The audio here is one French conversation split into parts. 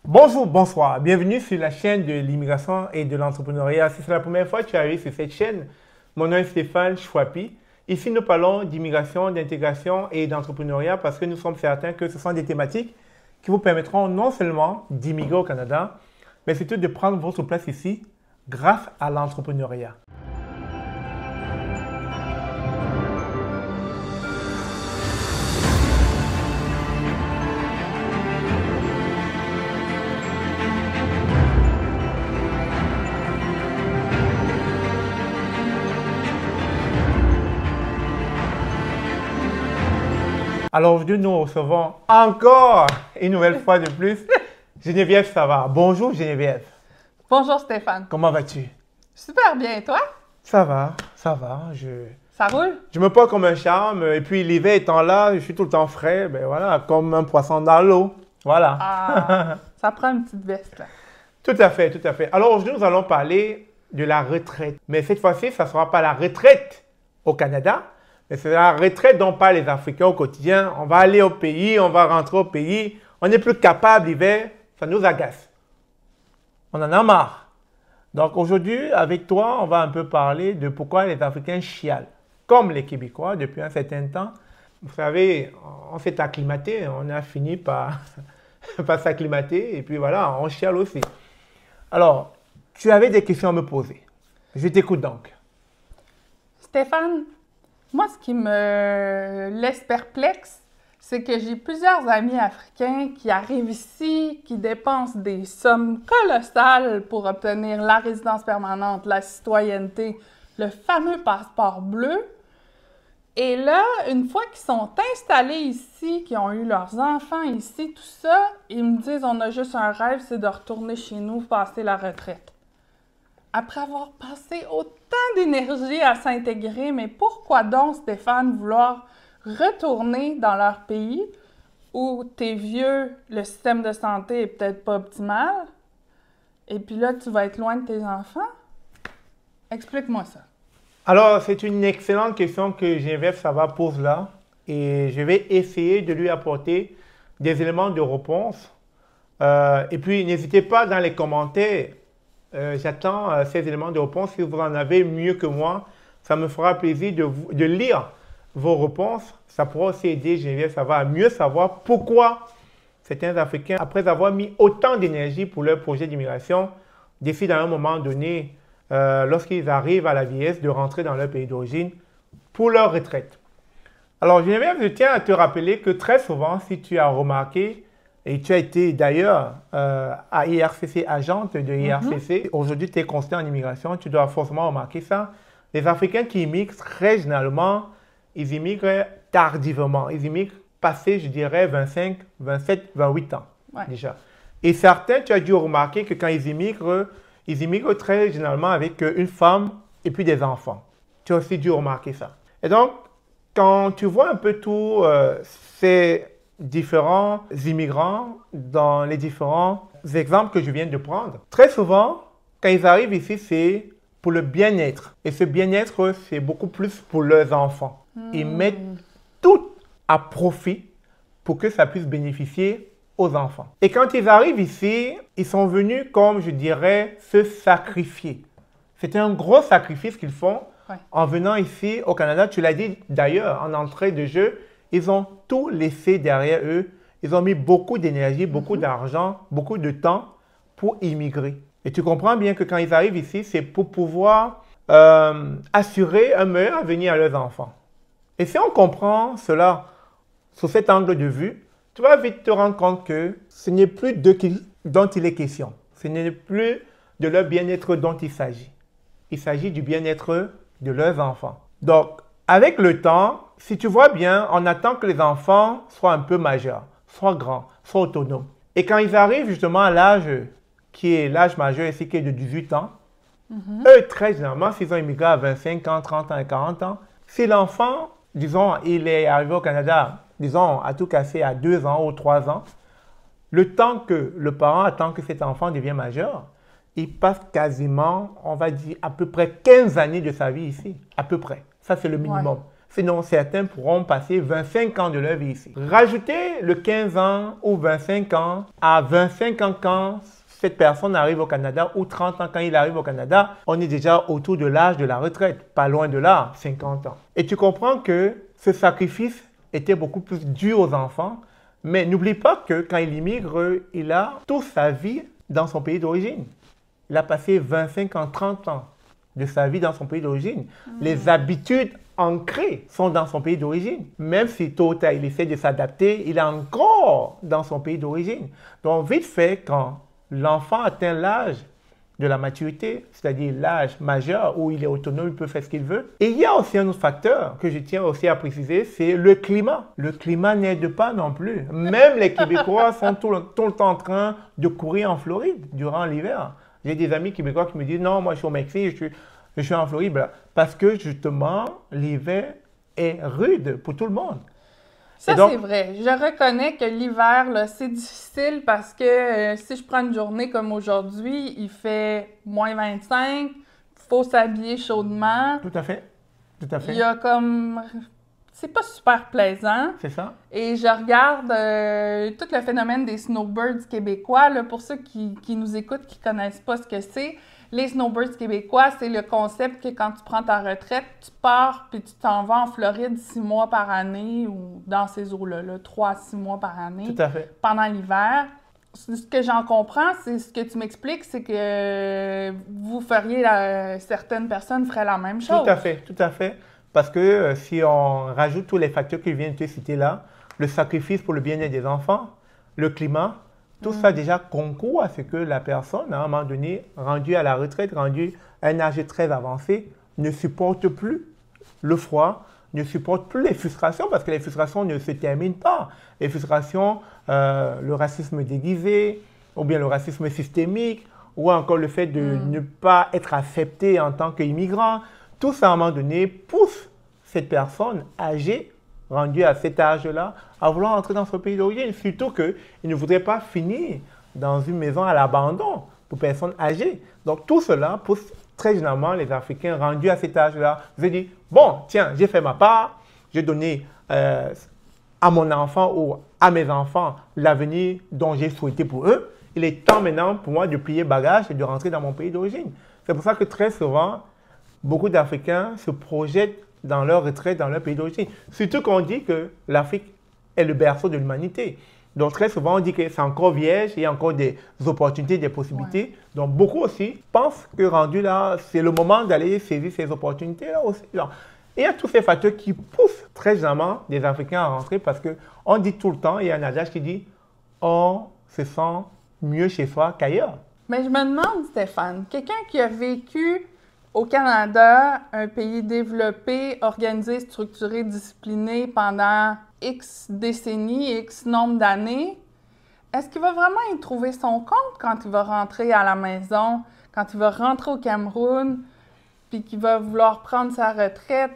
Bonjour, bonsoir, bienvenue sur la chaîne de l'immigration et de l'entrepreneuriat. Si c'est la première fois que tu arrives sur cette chaîne, mon nom est Stéphane Chouapi. Ici, nous parlons d'immigration, d'intégration et d'entrepreneuriat parce que nous sommes certains que ce sont des thématiques qui vous permettront non seulement d'immigrer au Canada, mais surtout de prendre votre place ici grâce à l'entrepreneuriat. Alors aujourd'hui, nous recevons encore une nouvelle fois de plus Geneviève Savard. Bonjour Geneviève. Bonjour Stéphane. Comment vas-tu? Super bien, et toi? Ça va. Ça roule? Je me porte comme un charme et puis l'hiver étant là, je suis tout le temps frais, ben voilà, comme un poisson dans l'eau. Voilà. Ah, ça prend une petite veste là. Tout à fait, tout à fait. Alors aujourd'hui, nous allons parler de la retraite. Mais cette fois-ci, ça ne sera pas la retraite au Canada, mais c'est la retraite dont parlent les Africains au quotidien. On va aller au pays, on va rentrer au pays. On n'est plus capable l'hiver, ça nous agace. On en a marre. Donc aujourd'hui, avec toi, on va un peu parler de pourquoi les Africains chialent. Comme les Québécois, depuis un certain temps. Vous savez, on s'est acclimaté, on a fini par, par s'acclimater et puis voilà, on chiale aussi. Alors, tu avais des questions à me poser. Je t'écoute donc. Stéphane, moi ce qui me laisse perplexe, c'est que j'ai plusieurs amis africains qui arrivent ici, qui dépensent des sommes colossales pour obtenir la résidence permanente, la citoyenneté, le fameux passeport bleu. Et là, une fois qu'ils sont installés ici, qu'ils ont eu leurs enfants ici, tout ça, ils me disent on a juste un rêve, c'est de retourner chez nous, passer la retraite. Après avoir passé autant d'énergie à s'intégrer, mais pourquoi donc, Stéphane, vouloir retourner dans leur pays où t'es vieux, le système de santé est peut-être pas optimal, et puis là, tu vas être loin de tes enfants? Explique-moi ça. Alors, c'est une excellente question que Geneviève Savard pose là et je vais essayer de lui apporter des éléments de réponse. Et puis, n'hésitez pas dans les commentaires. J'attends ces éléments de réponse. Si vous en avez mieux que moi, ça me fera plaisir de lire vos réponses. Ça pourra aussi aider Geneviève Savard à mieux savoir pourquoi certains Africains, après avoir mis autant d'énergie pour leur projet d'immigration, décident à un moment donné, lorsqu'ils arrivent à la vieillesse, de rentrer dans leur pays d'origine pour leur retraite. Alors, Geneviève, je tiens à te rappeler que très souvent, si tu as remarqué, et tu as été d'ailleurs à IRCC, agente de IRCC, aujourd'hui tu es consultant en immigration, tu dois forcément remarquer ça. Les Africains qui immigrent, très généralement, ils immigrent tardivement. Ils immigrent passé, je dirais, 25, 27, 28 ans déjà. Et certains, tu as dû remarquer que quand ils immigrent très généralement avec une femme et puis des enfants. Tu as aussi dû remarquer ça. Et donc, quand tu vois un peu tous ces différents immigrants dans les différents exemples que je viens de prendre, très souvent, quand ils arrivent ici, c'est pour le bien-être. Et ce bien-être, c'est beaucoup plus pour leurs enfants. Ils mettent tout à profit pour que ça puisse bénéficier aux enfants. Et quand ils arrivent ici, ils sont venus, comme je dirais, se sacrifier. C'est un gros sacrifice qu'ils font en venant ici au Canada. Tu l'as dit d'ailleurs en entrée de jeu, ils ont tout laissé derrière eux. Ils ont mis beaucoup d'énergie, beaucoup d'argent, beaucoup de temps pour immigrer. Et tu comprends bien que quand ils arrivent ici, c'est pour pouvoir assurer un meilleur avenir à leurs enfants. Et si on comprend cela sous cet angle de vue, tu vas vite te rendre compte que ce n'est plus d'eux dont il est question. Ce n'est plus de leur bien-être dont il s'agit. Il s'agit du bien-être de leurs enfants. Donc, avec le temps, si tu vois bien, on attend que les enfants soient un peu majeurs, soient grands, soient autonomes. Et quand ils arrivent justement à l'âge qui est l'âge majeur ici, qui est de 18 ans, eux, très généralement, s'ils ont immigré à 25 ans, 30 ans et 40 ans, si l'enfant, disons, il est arrivé au Canada, disons, à tout casser à 2 ans ou 3 ans, le temps que le parent attend que cet enfant devienne majeur, il passe quasiment, on va dire, à peu près 15 années de sa vie ici. À peu près. Ça, c'est le minimum. Sinon, certains pourront passer 25 ans de leur vie ici. Rajoutez le 15 ans ou 25 ans à 25 ans quand cette personne arrive au Canada ou 30 ans quand il arrive au Canada, on est déjà autour de l'âge de la retraite, pas loin de là, 50 ans. Et tu comprends que ce sacrifice était beaucoup plus dur aux enfants, mais n'oublie pas que quand il immigre, il a toute sa vie dans son pays d'origine. Il a passé 25 ans, 30 ans de sa vie dans son pays d'origine. Les habitudes ancrées sont dans son pays d'origine. Même si tôt ou tard il essaie de s'adapter, il est encore dans son pays d'origine. Donc vite fait, quand l'enfant atteint l'âge de la maturité, c'est-à-dire l'âge majeur où il est autonome, il peut faire ce qu'il veut. Et il y a aussi un autre facteur que je tiens aussi à préciser, c'est le climat. Le climat n'aide pas non plus. Même les Québécois sont tout le temps en train de courir en Floride durant l'hiver. J'ai des amis québécois qui me disent « Non, moi je suis au Mexique, je suis en Floride. » Parce que justement, l'hiver est rude pour tout le monde. Ça, donc, c'est vrai. Je reconnais que l'hiver, c'est difficile parce que si je prends une journée comme aujourd'hui, il fait moins 25, il faut s'habiller chaudement. Tout à fait. Tout à fait. Il y a comme... C'est pas super plaisant. C'est ça. Et je regarde tout le phénomène des snowbirds québécois. Là, pour ceux qui nous écoutent, qui connaissent pas ce que c'est, les snowbirds québécois, c'est le concept que quand tu prends ta retraite, tu pars puis tu t'en vas en Floride 6 mois par année ou dans ces eaux-là, 3-6 mois par année. Tout à fait. Pendant l'hiver. Ce que j'en comprends, c'est ce que tu m'expliques, c'est que vous feriez, certaines personnes feraient la même chose. Tout à fait, tout à fait. Parce que si on rajoute tous les facteurs que je viens de te citer là, le sacrifice pour le bien-être des enfants, le climat, tout ça déjà concourt à ce que la personne, à un moment donné, rendue à la retraite, rendue à un âge très avancé, ne supporte plus le froid, ne supporte plus les frustrations, parce que les frustrations ne se terminent pas. Les frustrations, le racisme déguisé, ou bien le racisme systémique, ou encore le fait de ne pas être accepté en tant qu'immigrant, tout ça, à un moment donné, pousse cette personne âgée, rendue à cet âge-là, à vouloir entrer dans son pays d'origine. Surtout qu'il ne voudrait pas finir dans une maison à l'abandon pour personnes âgées. Donc, tout cela pousse très généralement les Africains rendus à cet âge-là. Je dis, bon, tiens, j'ai fait ma part, j'ai donné à mon enfant ou à mes enfants l'avenir dont j'ai souhaité pour eux. Il est temps maintenant pour moi de plier bagage et de rentrer dans mon pays d'origine. C'est pour ça que très souvent, beaucoup d'Africains se projettent dans leur retraite, dans leur pays d'origine. Surtout qu'on dit que l'Afrique est le berceau de l'humanité. Donc très souvent, on dit que c'est encore vierge, il y a encore des opportunités, des possibilités. Ouais. Donc beaucoup aussi pensent que rendu là, c'est le moment d'aller saisir ces opportunités-là aussi. Donc, il y a tous ces facteurs qui poussent très généralement des Africains à rentrer parce qu'on dit tout le temps, il y a un adage qui dit « on se sent mieux chez soi qu'ailleurs ». Mais je me demande, Stéphane, quelqu'un qui a vécu au Canada, un pays développé, organisé, structuré, discipliné pendant X décennies, X nombre d'années, est-ce qu'il va vraiment y trouver son compte quand il va rentrer à la maison, quand il va rentrer au Cameroun, puis qu'il va vouloir prendre sa retraite?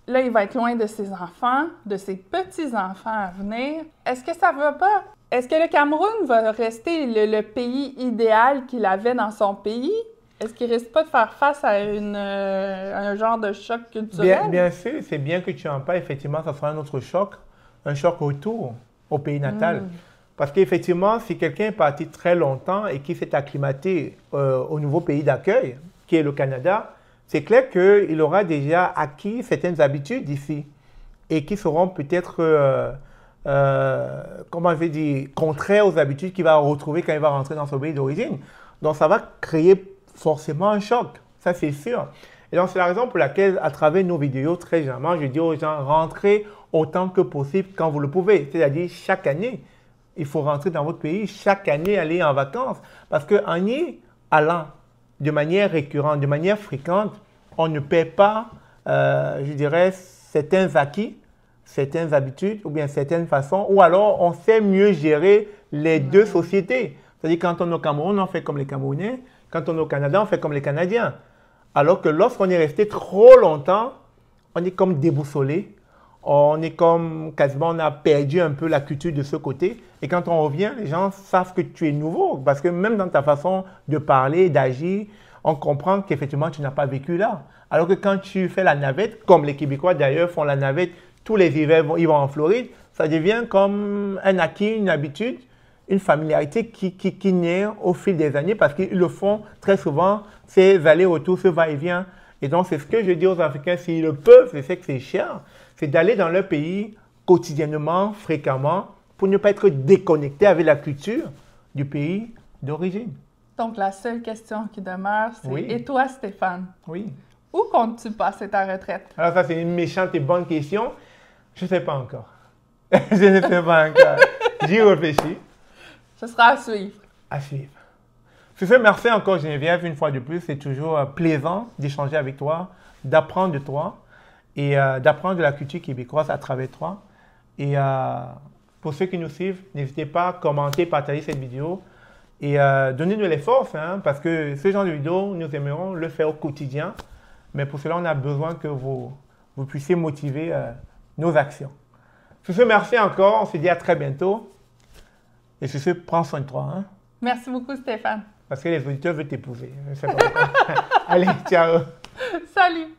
Là, il va être loin de ses enfants, de ses petits-enfants à venir. Est-ce que ça va pas? Est-ce que le Cameroun va rester le pays idéal qu'il avait dans son pays? Est-ce qu'il ne risque pas de faire face à un genre de choc culturel? Bien sûr, c'est bien que tu en parles. Effectivement, ça sera un autre choc, un choc retour au pays natal. Parce qu'effectivement, si quelqu'un est parti très longtemps et qui s'est acclimaté au nouveau pays d'accueil, qui est le Canada, c'est clair qu'il aura déjà acquis certaines habitudes ici et qui seront peut-être, comment je vais dire, contraires aux habitudes qu'il va retrouver quand il va rentrer dans son pays d'origine. Donc, ça va créer forcément un choc, ça c'est sûr. Et donc c'est la raison pour laquelle, à travers nos vidéos, très généralement, je dis aux gens, rentrez autant que possible quand vous le pouvez. C'est-à-dire, chaque année, il faut rentrer dans votre pays, chaque année, aller en vacances. Parce qu'en y allant de manière récurrente, de manière fréquente, on ne perd pas, je dirais, certains acquis, certaines habitudes, ou bien certaines façons, ou alors on sait mieux gérer les deux sociétés. C'est-à-dire, quand on est au Cameroun, on fait comme les Camerounais. Quand on est au Canada, on fait comme les Canadiens. Alors que lorsqu'on est resté trop longtemps, on est comme déboussolé. On est comme quasiment, on a perdu un peu la culture de ce côté. Et quand on revient, les gens savent que tu es nouveau. Parce que même dans ta façon de parler, d'agir, on comprend qu'effectivement, tu n'as pas vécu là. Alors que quand tu fais la navette, comme les Québécois d'ailleurs font la navette, tous les hivers, ils vont en Floride, ça devient comme un acquis, une habitude, une familiarité qui naît au fil des années parce qu'ils le font très souvent, ces allers-retours, ce va-et-vient. Et donc, c'est ce que je dis aux Africains, s'ils le peuvent, je sais que c'est cher, c'est d'aller dans leur pays quotidiennement, fréquemment, pour ne pas être déconnecté avec la culture du pays d'origine. Donc, la seule question qui demeure, c'est Oui. Et toi, Stéphane, Oui. où comptes-tu passer ta retraite? Alors ça, c'est une méchante et bonne question. Je ne sais pas encore. Je ne sais pas encore. J'y réfléchis. Ce sera à suivre. À suivre. Sur ce, merci encore Geneviève, une fois de plus. C'est toujours plaisant d'échanger avec toi, d'apprendre de toi et d'apprendre de la culture québécoise à travers toi. Et pour ceux qui nous suivent, n'hésitez pas à commenter, partager cette vidéo et donnez-nous les forces, hein, parce que ce genre de vidéo, nous aimerons le faire au quotidien. Mais pour cela, on a besoin que vous puissiez motiver nos actions. Sur ce, merci encore. On se dit à très bientôt. Et sur ce, prends soin de toi. Hein, Merci beaucoup, Stéphane. parce que les auditeurs veulent t'épouser. Je sais pas. Allez, ciao. Salut!